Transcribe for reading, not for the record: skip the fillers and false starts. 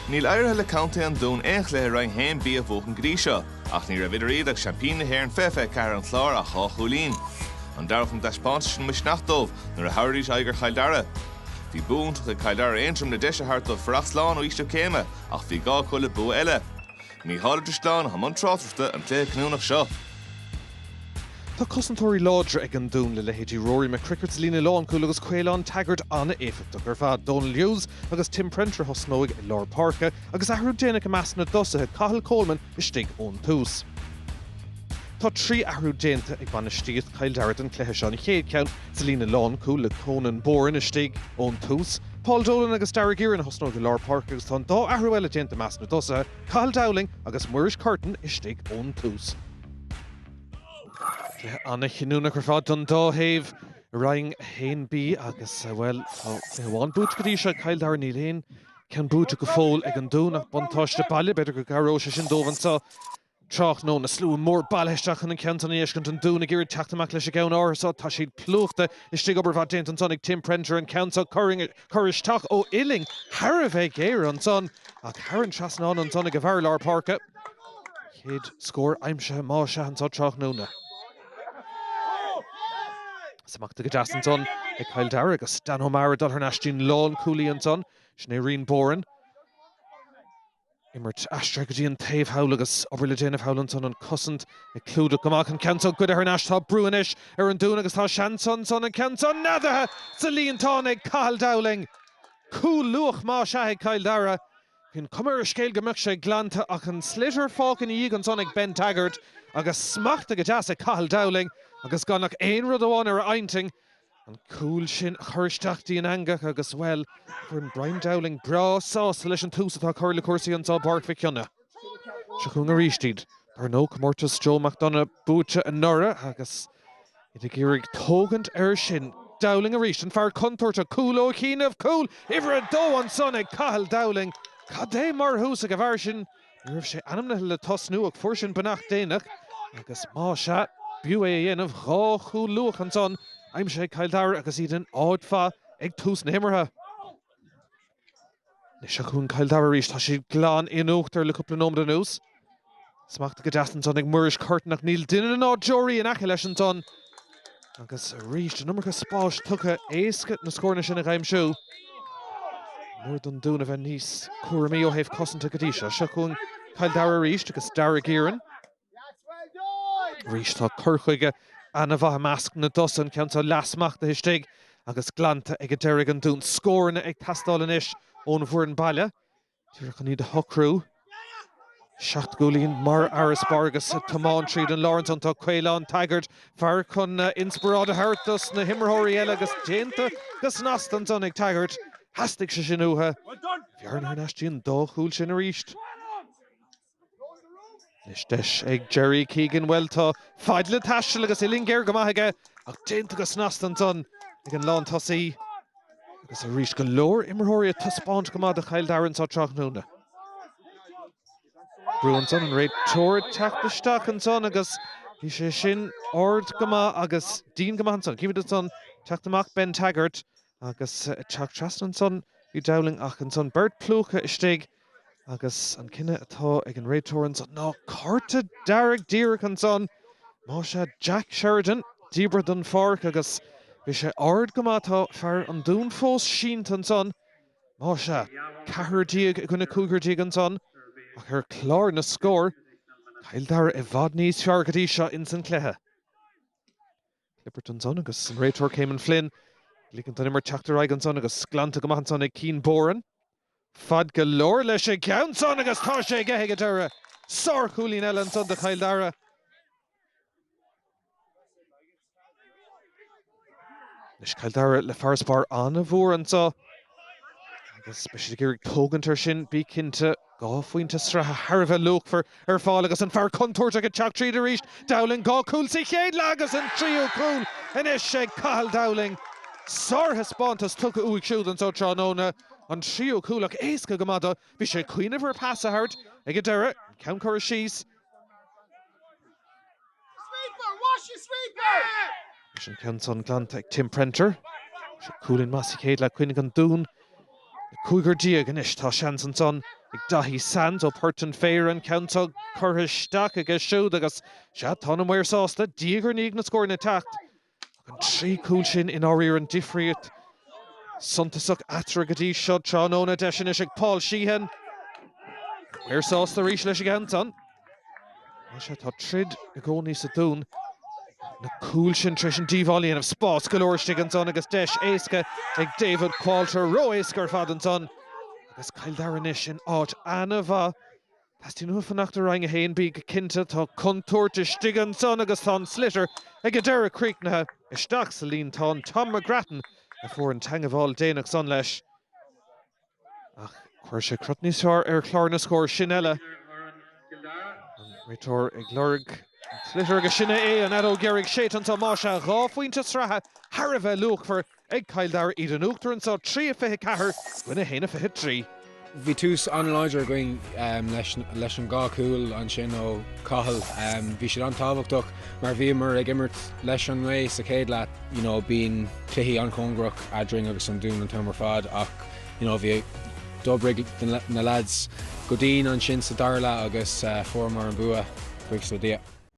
Níl airthe le county an dún éinchlé rain hain bí a bhógan gríseo, ach ní ra vidir iad ag champagne na héir an fefe cear an chlár a chá Hurling. An darfam daispáint sin mis nachdómh nuair a hairís aiger Cill Dara. Bhí búnt le Cill Dara aintrim na deise hart do Frachsláán ó Ísle Céime, ach bhí gá chuile bu eile. Ní háidir sláán ha man trátarta an clé cnúnach seo. Tá cosantóirí láidre ag an dún le lehéidí Rory McCrickards lína lán cúil agus Caoileán Taggart anna éifeachta gur bhfad Donald Hughes agus Tim Prentre hosnóig i Lár Parca agus ahrú déanaach a measna dosathe Cathal Coleman istigh ón tús. Tá trí ahrú déanta ag banistíocht Cill Dara den cléthe seán i chéad ceann sa lína lán cúil le Conan Boran istigh ón tús. Paul Dolan agus Dara Gearan hosnóig i Lár Parca agus tá dá ahrú eile déanta measna dosathe Cathal Dowling agus Muiris Curtin istigh ón tús. Anna chinúna gur fád don dáhéh raing hain bí agus well bháin bút go dtí se Cill Dara ní léon cean bút go fóil ag an dún ach buntáiste baile beidir go garró se sin dómhan sa trach nó na slú mór bailheisteach an ceantan éiscint an dún a ggéir teachtamach leis a gceann ása tá siad plúchta istí obair bhd déint an son ag Tim Prentre an ceansa choristeach ó Illing Har a bheith géir an son ach Har an trasnán an son ag a bhar Lár Parca. Chéad scór aimse má se an sa trach nóna. Samachta go deas an son ag Cill Dara agus Dan O'Mara dul ar nastín lán cúlaí an son sné Rian Boran. Immert astra go dtí an taobh hawl agus obair le déanamh hawl an son an cosint ag clúdach goach an ceantal go ar nas tá brúanis ar an dún agus tá seanson son an ceantal nadathe sa líontán ag Cathal Dowling. Cúl luach má se ag Cill Dara. Hín cumar a scéil gomach sé glanta ach an slitter fácan íag an son ag Ben Taggart agus smachta go deas ag Cathal Dowling agus gannach éon rud amháin ar ainting an cúil sin chuirsteachtaí an angach agus well for an Brian Dowling bra sás leis an tús atá chuir le cuasaí an tá barc ficeanna. Se chun a rístíd ar nó comórtas Joe McDonough búte an nora agus iad ggéirigh tógant ar sin Dowling a ríist an fear contúirt a cúil ó cíanamh cúil ifar a dó an son ag Cathal Dowling. Cad é mar hús a go bhar sin nuair sé anamna le tosnú ag fuair sin banach déanaach agus má se bú é dhéanamh dhá chúl luach an son aim sé Cill Dara agus iad an áidfa ag tús na himmartha. Ní se chun Cill Dara ríist tá siad glán inúachtar le cúpla nómda nús. Smachta go deas an son ag Muiris Curtin ach níl duine an áidjóirí in aice leis an son agus ríist an numracha spáis tucha éascat na scórna sin a ghaimsú. Mór don dún a bheith níos cuaramí ó héh cosanta go dtí se chun Cill Dara ríist agus Dara Gearan. Ríist tá curchuige anna bhatha measc na dosan ceanta lasmachta istigh agus glanta ag a deirigh an dún scórna ag tastáil inis ón bhuair an baile. Dúireach an iad a hocrú. Seacht gúlíonn mar aras bargus a Tomán tríd an Lawrence an tá Caoileán Taggart fear chun inspiráid a hartas na himmarthirí eile agus déanta gus nast an son ag Taggart. Hastig se sin uthe. Bhearn ar nastíon dó chúil sin a ríist. Nis deis ag Jerry Keegan well tá fáid le taisteal agus Illing géir go maithaige ach déanta agus nast an son ag an lán tosaí agus a ríist go leor immerthirí a taspáint go maith a Cill Dara sa trach nóna. Brúan son an réid tóir teachtasteach an son agus hí sé sin ord go maith agus dín go maith an son. Cíbhid an son teachtamach Ben Taggart agus teach trast an son i Dowling ach an son Bert Plúcha istigh agus an cinenne atá ag an réitóir an son ná carta Dara Díreach an son má se Jack Sheridan díbre don Farc agus bhí sé ard go mátá fear an dún fós sínt an son má se cethirtíag gona cúgartíag an son ach ar chlár na scór Cill Dara i bhfad níos fear go dtí seo in san cléthe. Clippert an son agus an réitóir Céimean Flynn lícinn an immer teachtar ag an son agus glanta go maith an son ag Cian Boran. Fad go leor leis sé ceann son agus tá sé gcéthe go dara. Sár chúlín eile an son de Cill Dara. Leis Cill Dara le farspár anna bhór an sa. Agus be sé ggéirigh tógantar sin bí cinnte gáfuointe stratha Har a bheith luachfar ar fáil agus an fear contúirt ag teach tríd a ríist. Dowling gá cúil sa chéad le agus an tríú cúil inis sé Cathal Dowling. Sártha spántas tucha uaig siúd an so tránóna an tríú cúlach éasca go mada bhí sé cuioineh ar pasa hart ag a deire ceann chur síos. Sin ceann son glanta ag Tim Prentre. Se cúlinn massí chéad le cuioinnig an dún. Cúigear díag inis tá seans an son ag dahí Sands ó Purton féir an countach churthisteach agus siúd agus se tá an muir sásta díagar níag na scóir na tacht. An trí cúil sin in áíar an difriúit suntasach atra go dtí seo tránóna deisian is ag Paul Sheehan. Muir sásta rís leis ag son. Se tá trid a gcónaí sa dún. Na cúil sin treis an díomháilíon of spás golóirstig an son agus deis éasca ag David Qualter ro éascar fad an son. Agus Kildare inis in áit anna bha. Tás tí nua fannacht a rang a héin bí go cinnte tá contúirte stig an son agus tá slitter ag a deire críicnathe isteach sa líon tá Tom McGrattan a fuair an teangaháil déanaach son leis. Ach, chuir sé crutní seár chlár na scóir sin eile. Ritor ag lurg slitter agus sinna an adó Gerrig Shaitan tá máise Buaicphointí sratha Harbheith luachfar ag Kildare iad an uachtar an sá 3-4 gine héna 3. Bhí tús anláidir going leis an gá cúil an sin ó cathal. Bhí siad an tábhachtach mar bhí mar ag immert leis an ré sa céad leat bíon cluichí an congrach adring agus an dún an tamar fad ach bhí dobrig na lads go dtín an sin sa Darla agus formar an bua chuig sa dia.